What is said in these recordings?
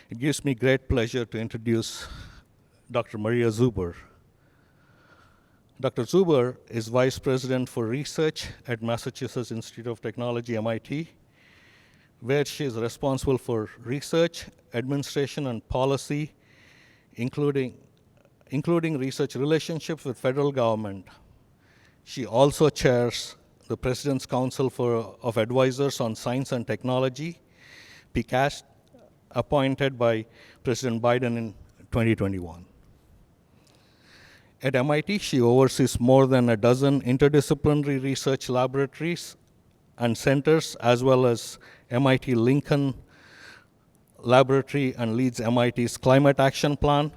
It gives me great pleasure to introduce Dr. Maria Zuber. Dr. Zuber is Vice President for Research at Massachusetts Institute of Technology, MIT, where she is responsible for research, administration, and policy, including research relationships with federal government. She also chairs the President's Council of Advisors on Science and Technology, PCAST, appointed by President Biden in 2021. At MIT, she oversees more than a dozen interdisciplinary research laboratories and centers, as well as MIT Lincoln Laboratory, and leads MIT's Climate Action Plan.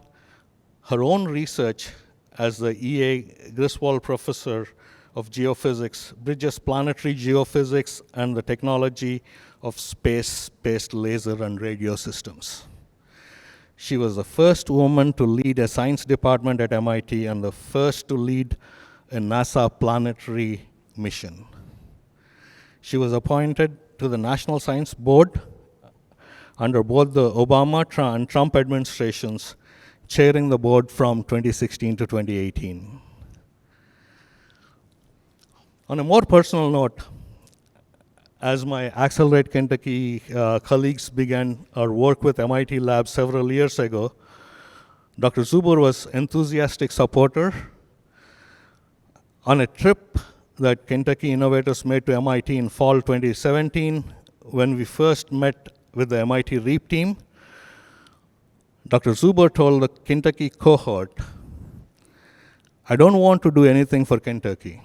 Her own research as the E.A. Griswold Professor of Geophysics bridges planetary geophysics and the technology of space-based laser and radio systems. She was the first woman to lead a science department at MIT and the first to lead a NASA planetary mission. She was appointed to the National Science Board under both the Obama and Trump administrations, chairing the board from 2016 to 2018. On a more personal note, as my Accelerate Kentucky colleagues began our work with MIT Labs several years ago, Dr. Zuber was an enthusiastic supporter. On a trip that Kentucky innovators made to MIT in fall 2017, when we first met with the MIT REAP team, Dr. Zuber told the Kentucky cohort, "I don't want to do anything for Kentucky,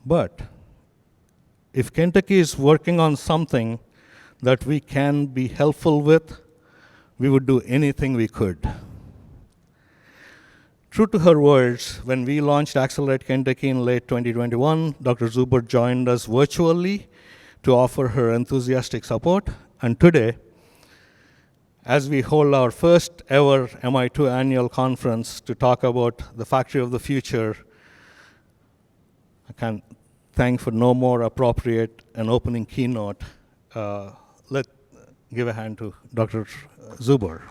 but if Kentucky is working on something that we can be helpful with, we would do anything we could." True to her words, when we launched Accelerate Kentucky in late 2021, Dr. Zuber joined us virtually to offer her enthusiastic support. And today, as we hold our first ever MI2 annual conference to talk about the factory of the future, I can thank for no more appropriate an opening keynote. Let's give a hand to Dr. Zuber.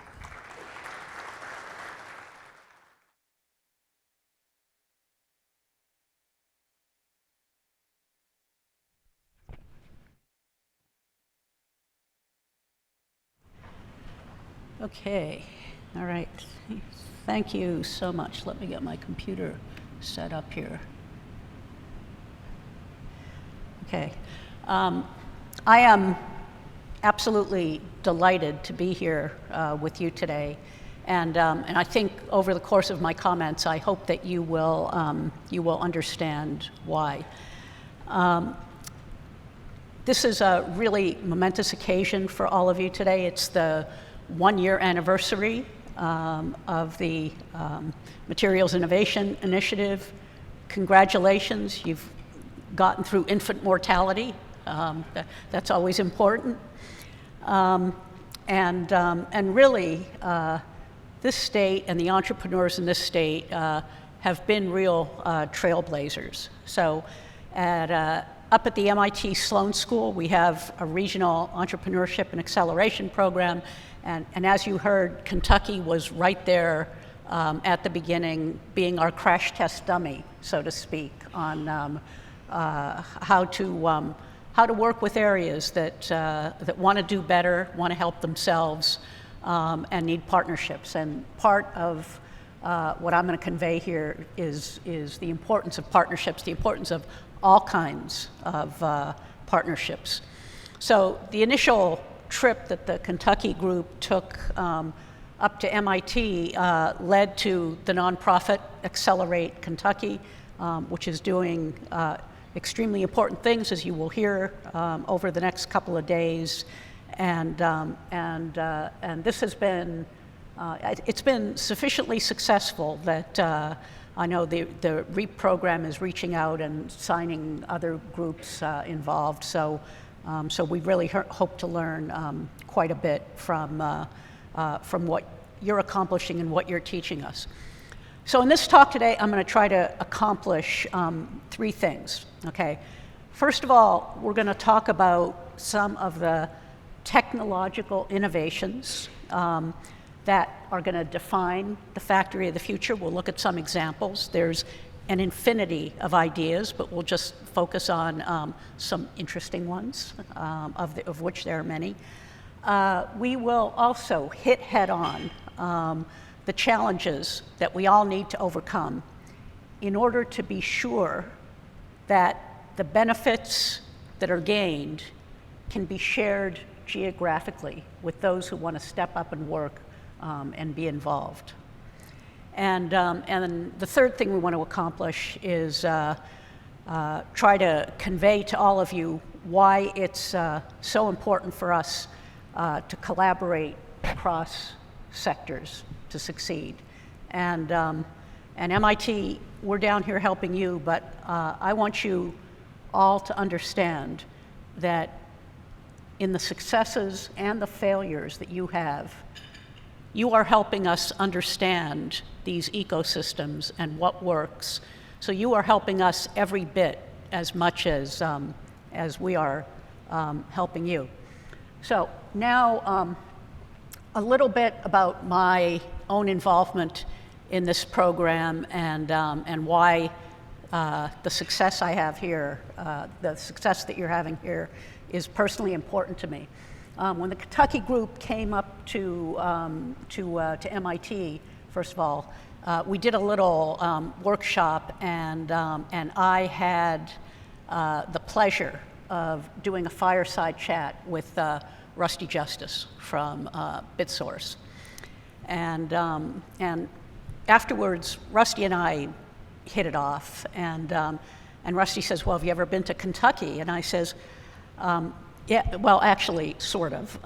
Okay, all right. Thank you so much. Let me get my computer set up here. Okay. I am absolutely delighted to be here with you today. And I think over the course of my comments, I hope that you will understand why. This is a really momentous occasion for all of you today. It's the one-year anniversary of the Materials Innovation Initiative. Congratulations, you've gotten through infant mortality. That's always important. And really, this state and the entrepreneurs in this state have been real trailblazers. So up at the MIT Sloan School, we have a regional entrepreneurship and acceleration program. And as you heard, Kentucky was right there at the beginning, being our crash test dummy, so to speak, on how to work with areas that want to do better, want to help themselves, and need partnerships. And part of what I'm going to convey here is the importance of partnerships, the importance of all kinds of partnerships. So the initial trip that the Kentucky group took up to MIT led to the nonprofit Accelerate Kentucky, which is doing extremely important things, as you will hear over the next couple of days. And this has been, it's been sufficiently successful that I know the REAP program is reaching out and signing other groups involved. So we really hope to learn quite a bit from what you're accomplishing and what you're teaching us. So in this talk today, I'm going to try to accomplish three things, okay? First of all, we're going to talk about some of the technological innovations that are going to define the factory of the future. We'll look at some examples. There's an infinity of ideas, but we'll just focus on some interesting ones, of which there are many. We will also hit head-on the challenges that we all need to overcome in order to be sure that the benefits that are gained can be shared geographically with those who want to step up and work and be involved. And the third thing we want to accomplish is try to convey to all of you why it's so important for us to collaborate across sectors to succeed. And MIT, we're down here helping you, but I want you all to understand that in the successes and the failures that you have, you are helping us understand these ecosystems and what works. So you are helping us every bit as much as we are helping you. So now a little bit about my own involvement in this program and why the success I have here, the success that you're having here, is personally important to me. When the Kentucky group came up to MIT, first of all, we did a little workshop, and I had the pleasure of doing a fireside chat with Rusty Justice from BitSource. And afterwards, Rusty and I hit it off, and Rusty says, well, have you ever been to Kentucky? And I says, yeah, well, actually, sort of.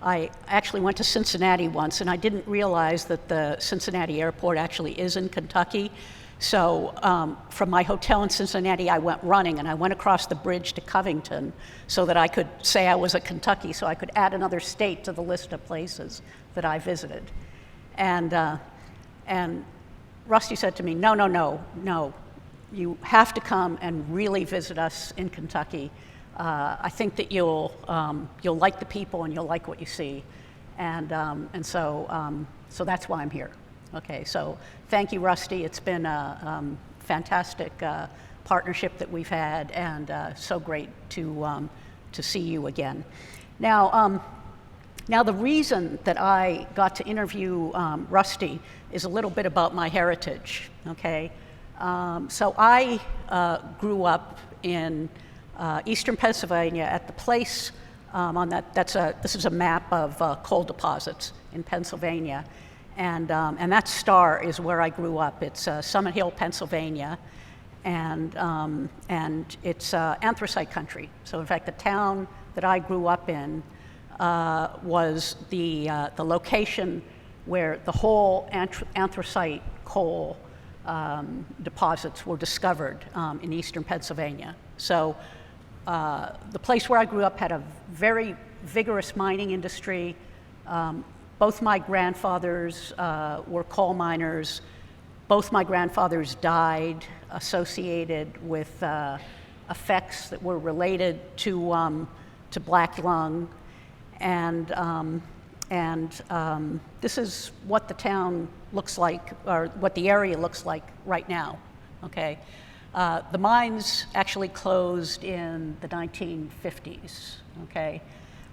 I actually went to Cincinnati once, and I didn't realize that the Cincinnati airport actually is in Kentucky. So from my hotel in Cincinnati, I went running, and I went across the bridge to Covington so that I could say I was at Kentucky, so I could add another state to the list of places that I visited. And Rusty said to me, no, you have to come and really visit us in Kentucky. I think that you'll like the people and you'll like what you see, and so that's why I'm here. Okay, so thank you, Rusty. It's been a fantastic partnership that we've had, and so great to see you again. Now the reason that I got to interview Rusty is a little bit about my heritage. Okay, so I grew up in eastern Pennsylvania at the place on that. This is a map of coal deposits in Pennsylvania, and that star is where I grew up. It's Summit Hill, Pennsylvania, and it's anthracite country. So in fact, the town that I grew up in was the location where the whole anthracite coal deposits were discovered in eastern Pennsylvania. So the place where I grew up had a very vigorous mining industry. Both my grandfathers were coal miners. Both my grandfathers died associated with effects that were related to black lung. And this is what the town looks like, or what the area looks like right now, okay? The mines actually closed in the 1950s, okay?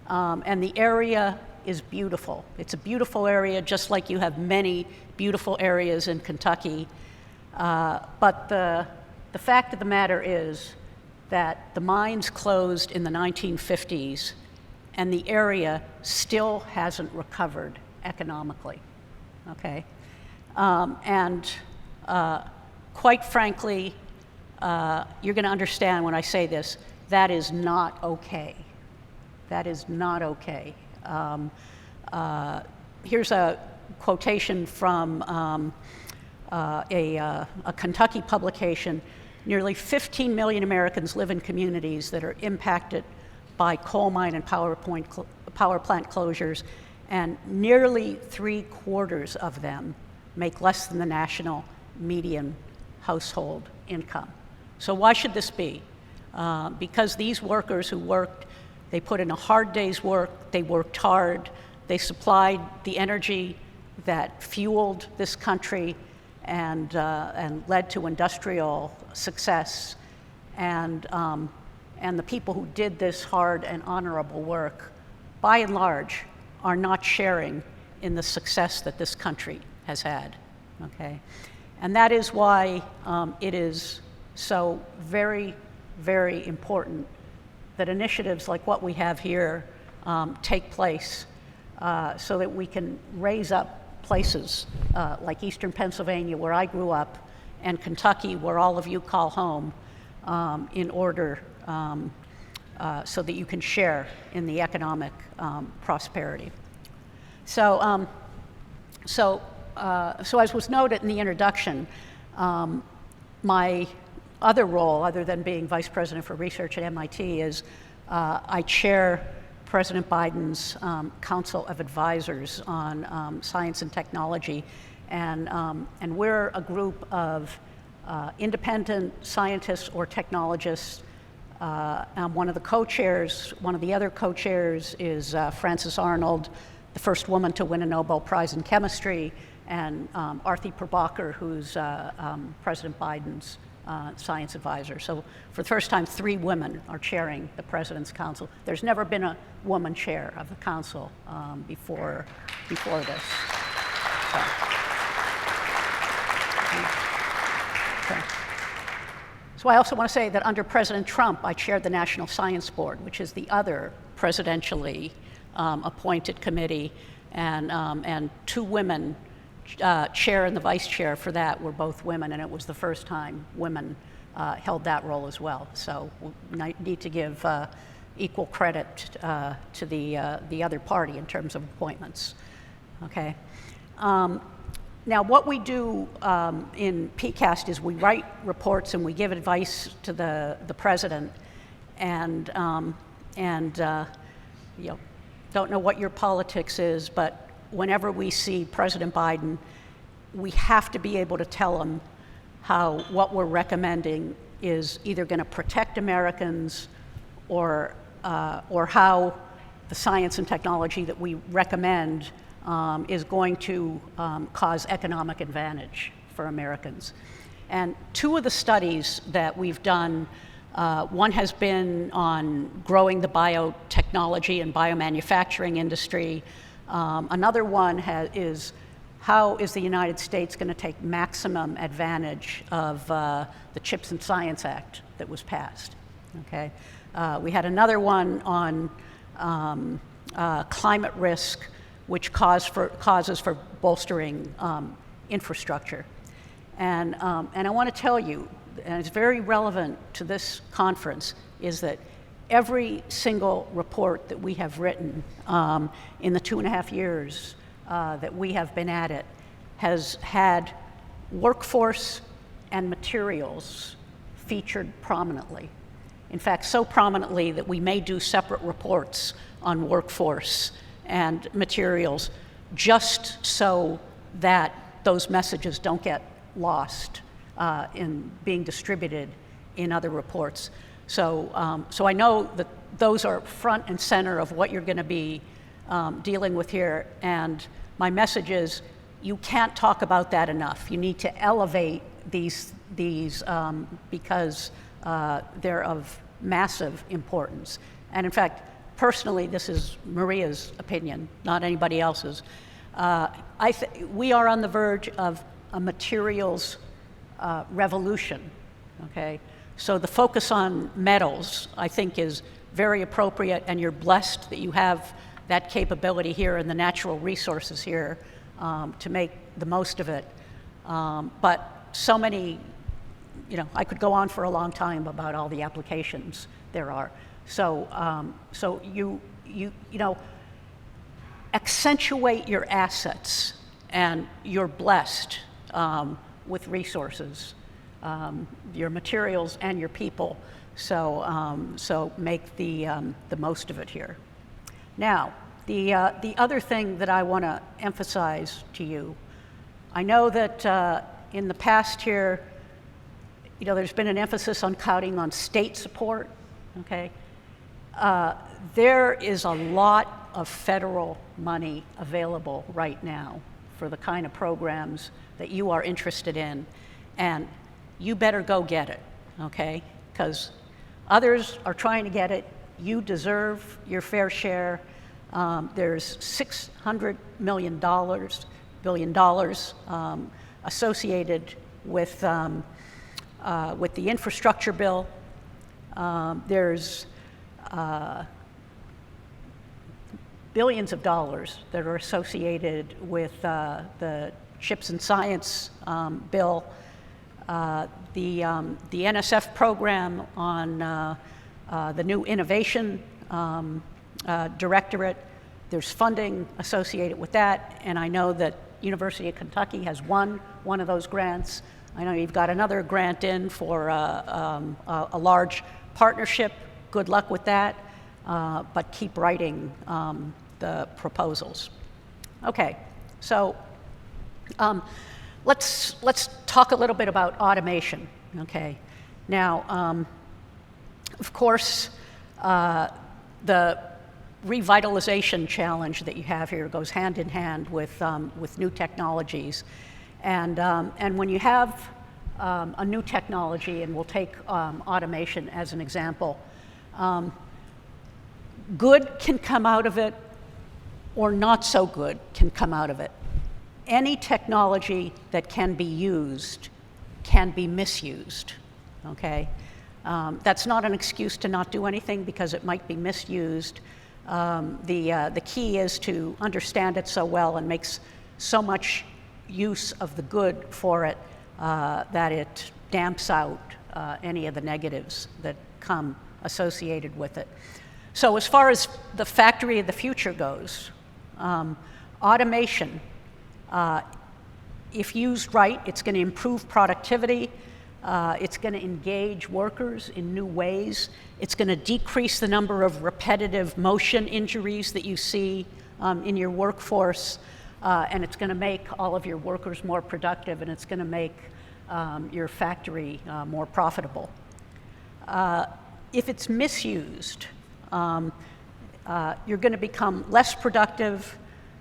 And the area is beautiful. It's a beautiful area, just like you have many beautiful areas in Kentucky. But the fact of the matter is that the mines closed in the 1950s, and the area still hasn't recovered economically, okay? Quite frankly, you're going to understand when I say this, that is not okay. That is not okay. Here's a quotation from a Kentucky publication. Nearly 15 million Americans live in communities that are impacted by coal mine and power plant closures, and nearly 3/4 of them make less than the national median household income. So why should this be? Because these workers who worked They put in a hard day's work, they worked hard, they supplied the energy that fueled this country and led to industrial success. And the people who did this hard and honorable work, by and large, are not sharing in the success that this country has had, okay? And that is why it is so very, very important that initiatives like what we have here take place so that we can raise up places like Eastern Pennsylvania, where I grew up, and Kentucky, where all of you call home, in order so that you can share in the economic prosperity. So as was noted in the introduction, my other role, other than being Vice President for Research at MIT, is I chair President Biden's Council of Advisors on Science and Technology, and we're a group of independent scientists or technologists. I'm one of the co-chairs. One of the other co-chairs is Frances Arnold, the first woman to win a Nobel Prize in Chemistry, and Arthi Prabhakar, who's President Biden's science advisor. So for the first time, 3 women are chairing the President's Council. There's never been a woman chair of the council before this. So I also want to say that under President Trump, I chaired the National Science Board, which is the other presidentially appointed committee, and 2 women, chair and the vice chair for that, were both women, and it was the first time women held that role as well. So we need to give equal credit to the other party in terms of appointments. Okay. Now, what we do in PCAST is we write reports and we give advice to the president, and you know, don't know what your politics is, but whenever we see President Biden, we have to be able to tell him how what we're recommending is either going to protect Americans or how the science and technology that we recommend is going to cause economic advantage for Americans. And 2 of the studies that we've done, one has been on growing the biotechnology and biomanufacturing industry. Another one is how is the United States going to take maximum advantage of the CHIPS and Science Act that was passed, okay? We had another one on climate risk, which causes for bolstering infrastructure. And I want to tell you, and it's very relevant to this conference, is that every single report that we have written in the 2.5 years that we have been at it has had workforce and materials featured prominently. In fact, so prominently that we may do separate reports on workforce and materials just so that those messages don't get lost in being distributed in other reports. So, so I know that those are front and center of what you're going to be dealing with here, and my message is you can't talk about that enough. You need to elevate these because they're of massive importance. And in fact, personally, this is Maria's opinion, not anybody else's. We are on the verge of a materials revolution, okay? So the focus on metals, I think, is very appropriate, and you're blessed that you have that capability here and the natural resources here to make the most of it. But so many, you know, I could go on for a long time about all the applications there are. So, so you know, accentuate your assets, and you're blessed with resources, your materials and your people. So, so make the most of it here. Now, the other thing that I want to emphasize to you, I know that in the past here, you know, there's been an emphasis on counting on state support. Okay, there is a lot of federal money available right now for the kind of programs that you are interested in, and you better go get it, okay? Because others are trying to get it. You deserve your fair share. There's $600 billion associated with the infrastructure bill. There's billions of dollars that are associated with the Chips and Science bill, the NSF program on the new innovation directorate. There's funding associated with that, and I know that University of Kentucky has won one of those grants. I know you've got another grant in for a large partnership. Good luck with that, but keep writing the proposals. Okay, so let's talk a little bit about automation. Okay, now of course the revitalization challenge that you have here goes hand in hand with new technologies, and when you have a new technology, and we'll take automation as an example, good can come out of it, or not so good can come out of it. Any technology that can be used can be misused, okay? That's not an excuse to not do anything because it might be misused. The key is to understand it so well and make so much use of the good for it that it damps out any of the negatives that come associated with it. So as far as the factory of the future goes, automation, if used right, it's going to improve productivity. It's going to engage workers in new ways. It's going to decrease the number of repetitive motion injuries that you see in your workforce, and it's going to make all of your workers more productive, and it's going to make your factory more profitable. If it's misused, you're going to become less productive.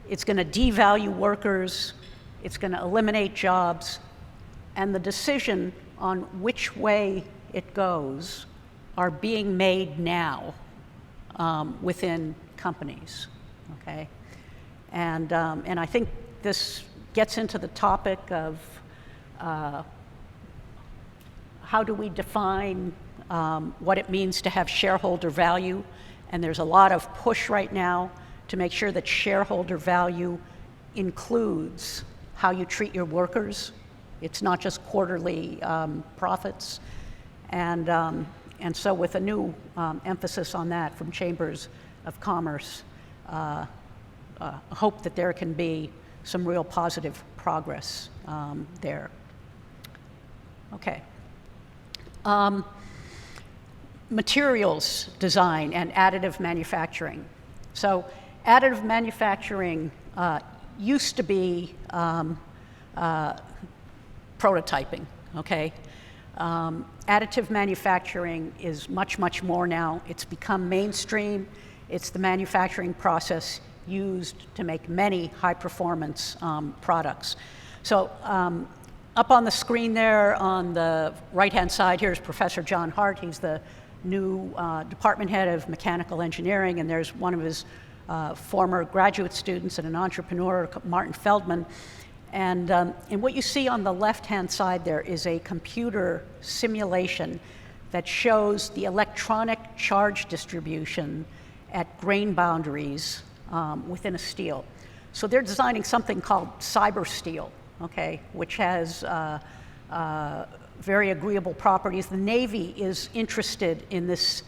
It's going to devalue workers. It's going to eliminate jobs, and the decision on which way it goes are being made now within companies, okay? And I think this gets into the topic of how do we define what it means to have shareholder value, and there's a lot of push right now to make sure that shareholder value includes how you treat your workers. It's not just quarterly profits, and so with a new emphasis on that from chambers of commerce, hope that there can be some real positive progress there. Okay. Materials design and additive manufacturing. So additive manufacturing used to be prototyping, okay? Additive manufacturing is much, much more now. It's become mainstream. It's the manufacturing process used to make many high-performance products. So up on the screen there on the right-hand side here is Professor John Hart. He's the new department head of mechanical engineering, and there's one of his former graduate students and an entrepreneur, Martin Feldman. And what you see on the left-hand side there is a computer simulation that shows the electronic charge distribution at grain boundaries within a steel. So they're designing something called cyber steel, okay, which has very agreeable properties. The Navy is interested in this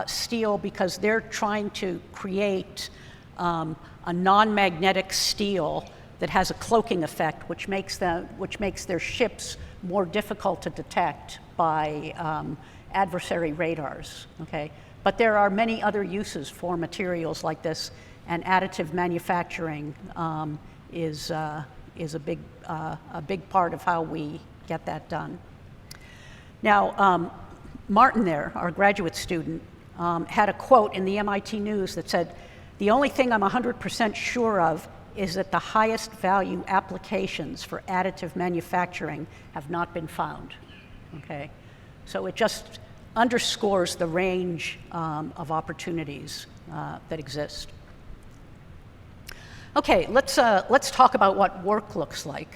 steel because they're trying to create a non-magnetic steel that has a cloaking effect, which makes their ships more difficult to detect by adversary radars. Okay, but there are many other uses for materials like this, and additive manufacturing is a big part of how we get that done. Now, Martin there, our graduate student, had a quote in the MIT News that said, "The only thing I'm 100% sure of is that the highest value applications for additive manufacturing have not been found." Okay, so it just underscores the range of opportunities that exist. Okay, let's talk about what work looks like.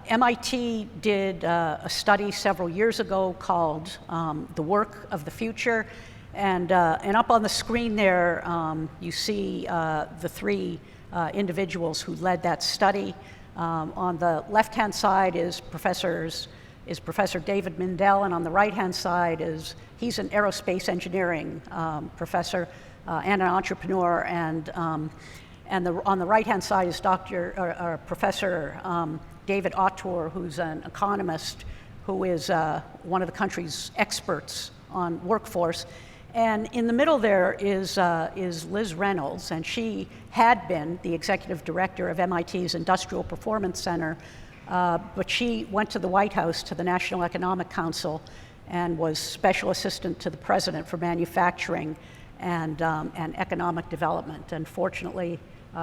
MIT did a study several years ago called The Work of the Future, and up on the screen there you see the three individuals who led that study. On the left-hand side is Professor David Mindell, and on the right-hand side he's an aerospace engineering professor and an entrepreneur, and on the right-hand side is Professor David Autor, who's an economist who is one of the country's experts on workforce. And in the middle there is Liz Reynolds, and she had been the executive director of MIT's Industrial Performance Center, but she went to the White House, to the National Economic Council, and was special assistant to the president for manufacturing and economic development. And fortunately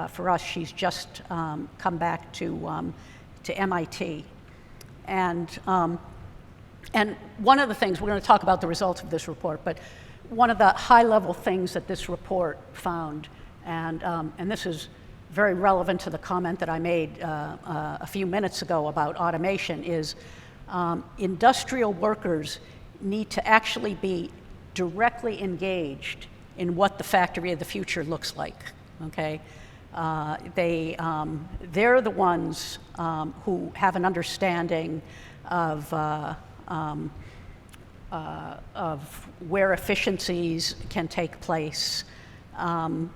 for us, she's just come back to MIT. And one of the things, we're going to talk about the results of this report, but one of the high-level things that this report found, and this is very relevant to the comment that I made a few minutes ago about automation, is industrial workers need to actually be directly engaged in what the factory of the future looks like, okay? They're the ones who have an understanding of where efficiencies can take place, and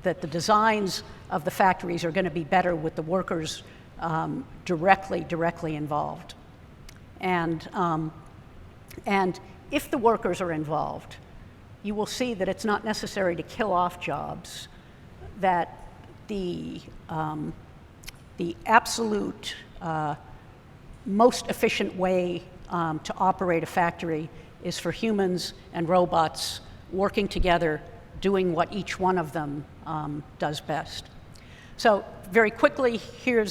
that the designs of the factories are going to be better with the workers directly involved. And if the workers are involved, you will see that it's not necessary to kill off jobs, that the absolute most efficient way to operate a factory is for humans and robots working together, doing what each one of them does best. So very quickly,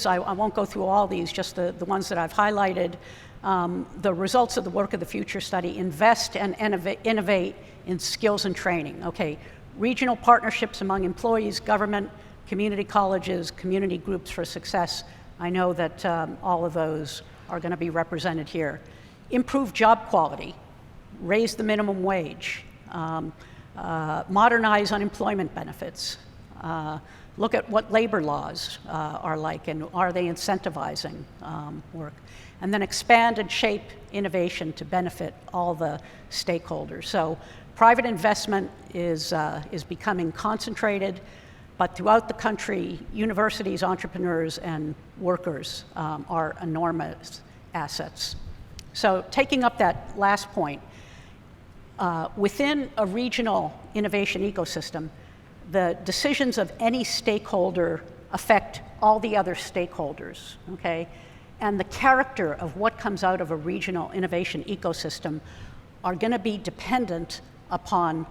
I won't go through all these, just the ones that I've highlighted. The results of the Work of the Future study: invest and innovate in skills and training. Okay, regional partnerships among employees, government, community colleges, community groups for success. I know that all of those are going to be represented here. Improve job quality, raise the minimum wage, modernize unemployment benefits, look at what labor laws are like, and are they incentivizing work, and then expand and shape innovation to benefit all the stakeholders. So private investment is becoming concentrated, but throughout the country, universities, entrepreneurs, and workers are enormous assets. So taking up that last point, within a regional innovation ecosystem, the decisions of any stakeholder affect all the other stakeholders, okay? And the character of what comes out of a regional innovation ecosystem are going to be dependent upon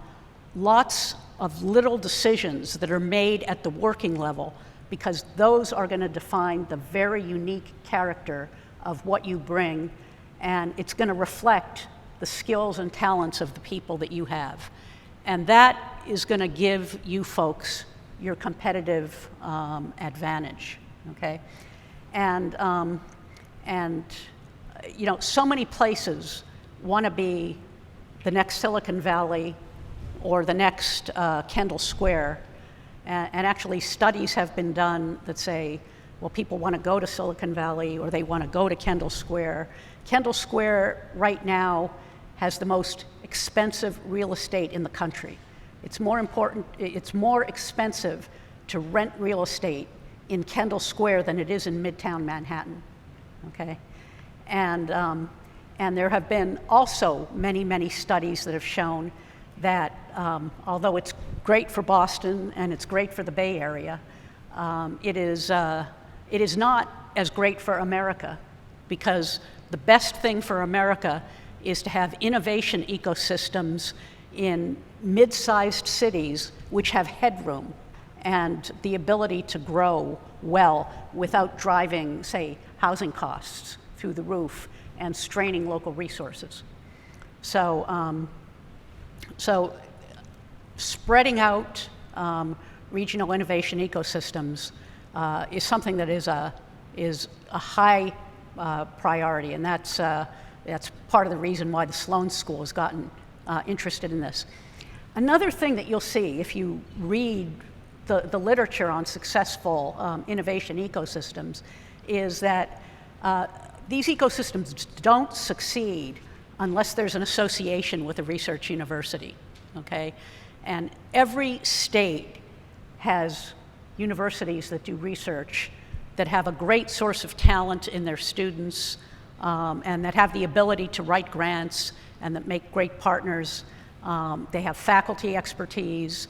lots of little decisions that are made at the working level, because those are going to define the very unique character of what you bring, and it's going to reflect the skills and talents of the people that you have. And that is going to give you folks your competitive advantage, okay? And you know, so many places want to be the next Silicon Valley or the next Kendall Square, and actually studies have been done that say, well, people want to go to Silicon Valley or they want to go to Kendall Square. Kendall Square right now has the most expensive real estate in the country. It's more expensive to rent real estate in Kendall Square than it is in Midtown Manhattan, okay? And there have been also many studies that have shown that although it's great for Boston and it's great for the Bay Area, it is not as great for America, because the best thing for America is to have innovation ecosystems in mid-sized cities which have headroom and the ability to grow well without driving, say, housing costs through the roof and straining local resources. So, so spreading out regional innovation ecosystems is something that is a high priority, and that's part of the reason why the Sloan School has gotten interested in this. Another thing that you'll see if you read the literature on successful innovation ecosystems is that these ecosystems don't succeed unless there's an association with a research university, okay? And every state has universities that do research that have a great source of talent in their students and that have the ability to write grants and that make great partners. They have faculty expertise.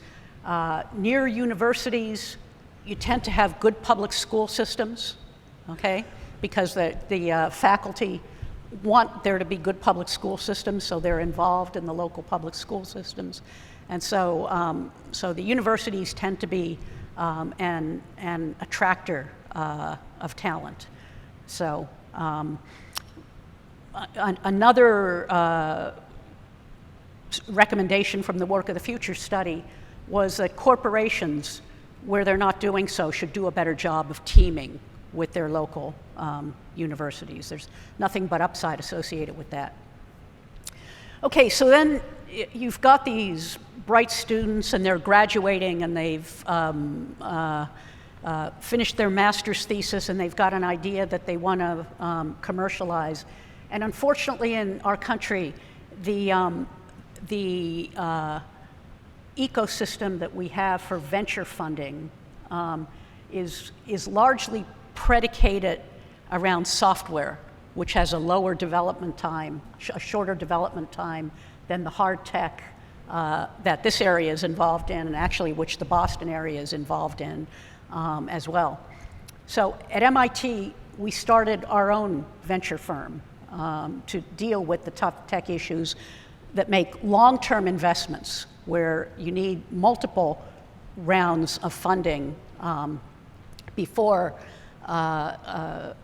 Near universities, you tend to have good public school systems, okay? Because the faculty want there to be good public school systems, so they're involved in the local public school systems. And so, so the universities tend to be an attractor of talent. So another recommendation from the Work of the Future study was that corporations, where they're not doing so, should do a better job of teaming with their local universities. There's nothing but upside associated with that. Okay, so then you've got these bright students and they're graduating and they've finished their master's thesis and they've got an idea that they want to commercialize. And unfortunately in our country, the ecosystem that we have for venture funding is largely predicated around software, which has a lower development time, a shorter development time than the hard tech that this area is involved in, and actually which the Boston area is involved in as well. So at MIT, we started our own venture firm to deal with the tough tech issues that make long-term investments where you need multiple rounds of funding before a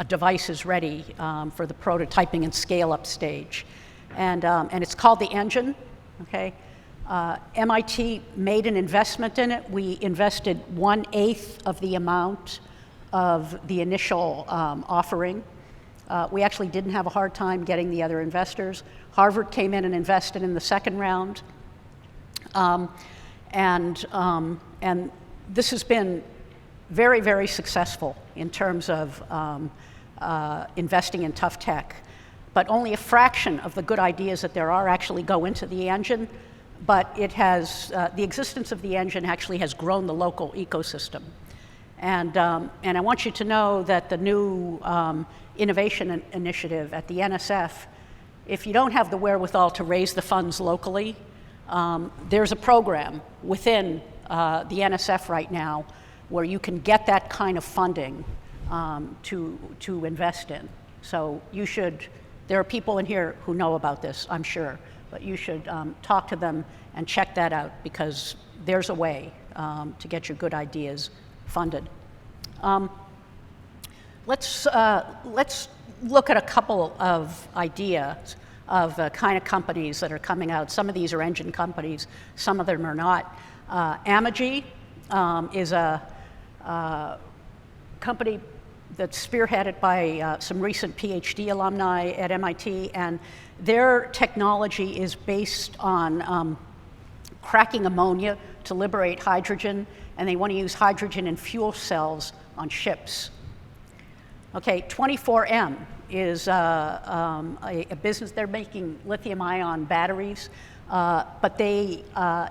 device is ready for the prototyping and scale-up stage. And it's called the Engine, okay? MIT made an investment in it. We invested 1/8 of the amount of the initial offering. We actually didn't have a hard time getting the other investors. Harvard came in and invested in the second round. And this has been very, very successful in terms of investing in tough tech. But only a fraction of the good ideas that there are actually go into the engine. But it has, the existence of the engine actually has grown the local ecosystem. And I want you to know that the new innovation initiative at the NSF, if you don't have the wherewithal to raise the funds locally, there's a program within the NSF right now where you can get that kind of funding to invest in. So you should, there are people in here who know about this, I'm sure, but you should talk to them and check that out because there's a way to get your good ideas funded. Let's look at a couple of ideas of the kind of companies that are coming out. Some of these are engine companies, some of them are not. Amegy is a company that's spearheaded by some recent PhD alumni at MIT, and their technology is based on cracking ammonia to liberate hydrogen, and they want to use hydrogen in fuel cells on ships. Okay, 24M is a business, they're making lithium-ion batteries, but they,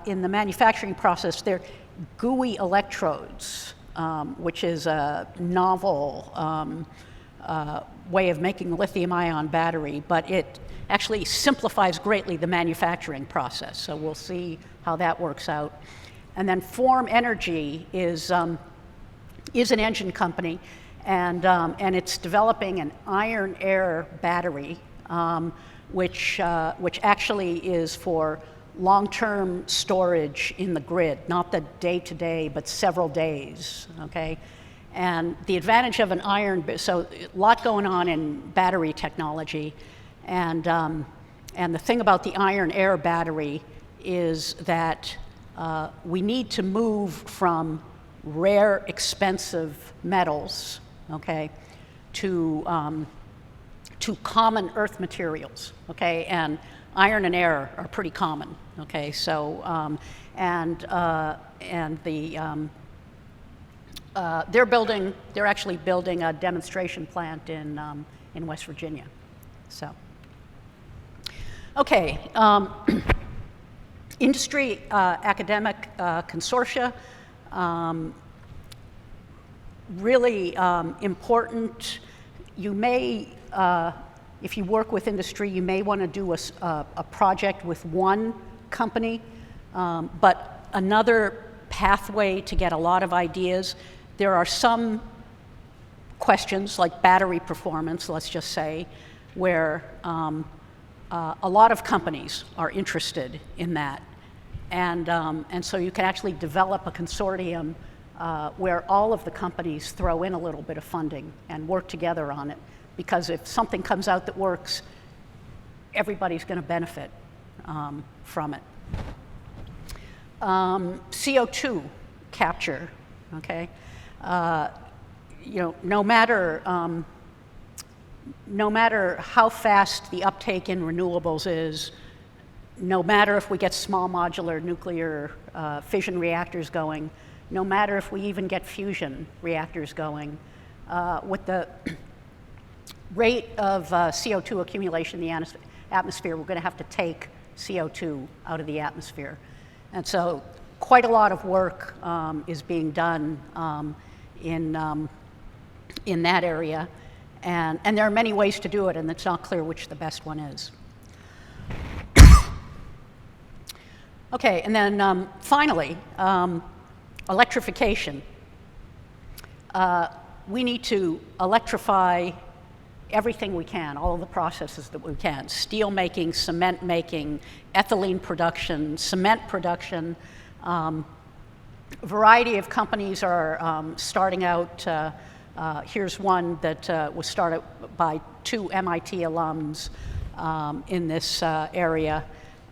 in the manufacturing process, they're gooey electrodes, which is a novel way of making a lithium-ion battery, but it actually simplifies greatly the manufacturing process. So we'll see how that works out. And then Form Energy is an engine company, and it's developing an iron-air battery which actually is for long-term storage in the grid, not the day-to-day, but several days, okay? And the advantage of an iron, so a lot going on in battery technology, and the thing about the iron air battery is that we need to move from rare, expensive metals, okay, to common earth materials, okay, and iron and air are pretty common, okay, so, they're actually building a demonstration plant in West Virginia, so. Okay, industry, academic consortia, really important. You may, if you work with industry, you may want to do a project with one company, but another pathway to get a lot of ideas. There are some questions like battery performance, let's just say, where a lot of companies are interested in that. And so you can actually develop a consortium where all of the companies throw in a little bit of funding and work together on it. Because if something comes out that works, everybody's going to benefit from it. CO2 capture, okay? You know, no matter how fast the uptake in renewables is, no matter if we get small modular nuclear fission reactors going, no matter if we even get fusion reactors going, with the rate of CO2 accumulation in the atmosphere, we're going to have to take CO2 out of the atmosphere. And so quite a lot of work is being done in that area. And there are many ways to do it, and it's not clear which the best one is. Okay, and then finally, electrification. We need to electrify everything we can, all of the processes that we can. Steel making, cement making, ethylene production, cement production. A variety of companies are starting out. Here's one that was started by 2 MIT alums in this area.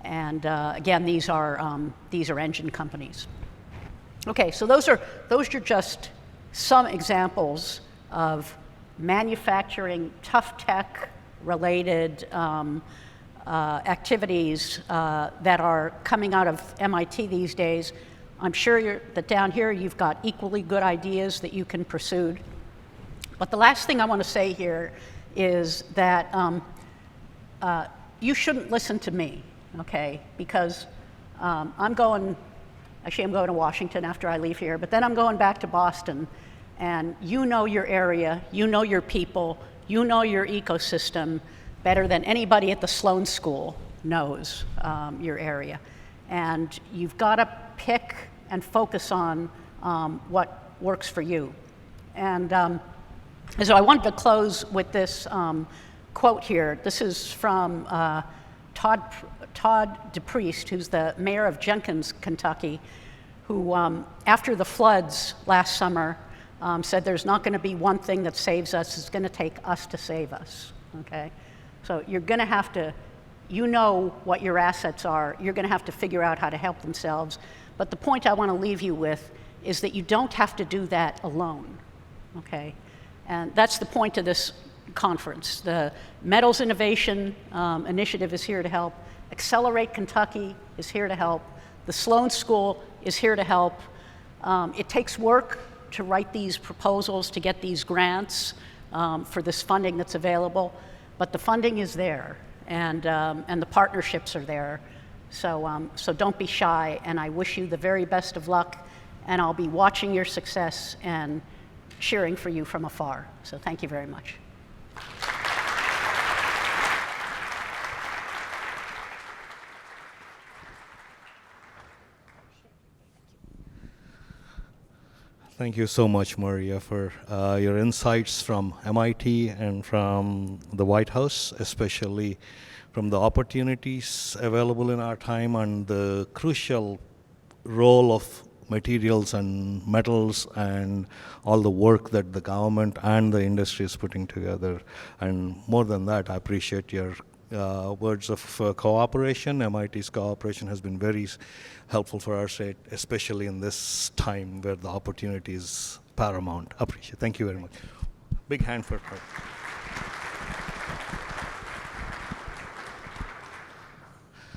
And again, these are engine companies. Okay, so those are just some examples of manufacturing, tough tech related activities that are coming out of MIT these days. I'm sure that down here you've got equally good ideas that you can pursue. But the last thing I want to say here is that you shouldn't listen to me, okay? Because I'm going to Washington after I leave here, but then I'm going back to Boston. And you know your area, you know your people, you know your ecosystem better than anybody at the Sloan School knows your area. And you've got to pick and focus on what works for you. And so I wanted to close with this quote here. This is from Todd DePriest, who's the mayor of Jenkins, Kentucky, who after the floods last summer said there's not going to be one thing that saves us, it's going to take us to save us, okay? So you're going to have to, you know what your assets are, you're going to have to figure out how to help themselves. But the point I want to leave you with is that you don't have to do that alone, okay? And that's the point of this conference. The Metals Innovation Initiative is here to help. Accelerate Kentucky is here to help. The Sloan School is here to help. It takes work to write these proposals, to get these grants for this funding that's available, but the funding is there, and the partnerships are there. So don't be shy, and I wish you the very best of luck, and I'll be watching your success and cheering for you from afar. So thank you very much. Thank you so much, Maria, for your insights from MIT and from the White House, especially from the opportunities available in our time and the crucial role of materials and metals and all the work that the government and the industry is putting together. And more than that, I appreciate your words of cooperation. MIT's cooperation has been very helpful for our state, especially in this time where the opportunity is paramount. Appreciate it. Thank you very much. Big hand for her.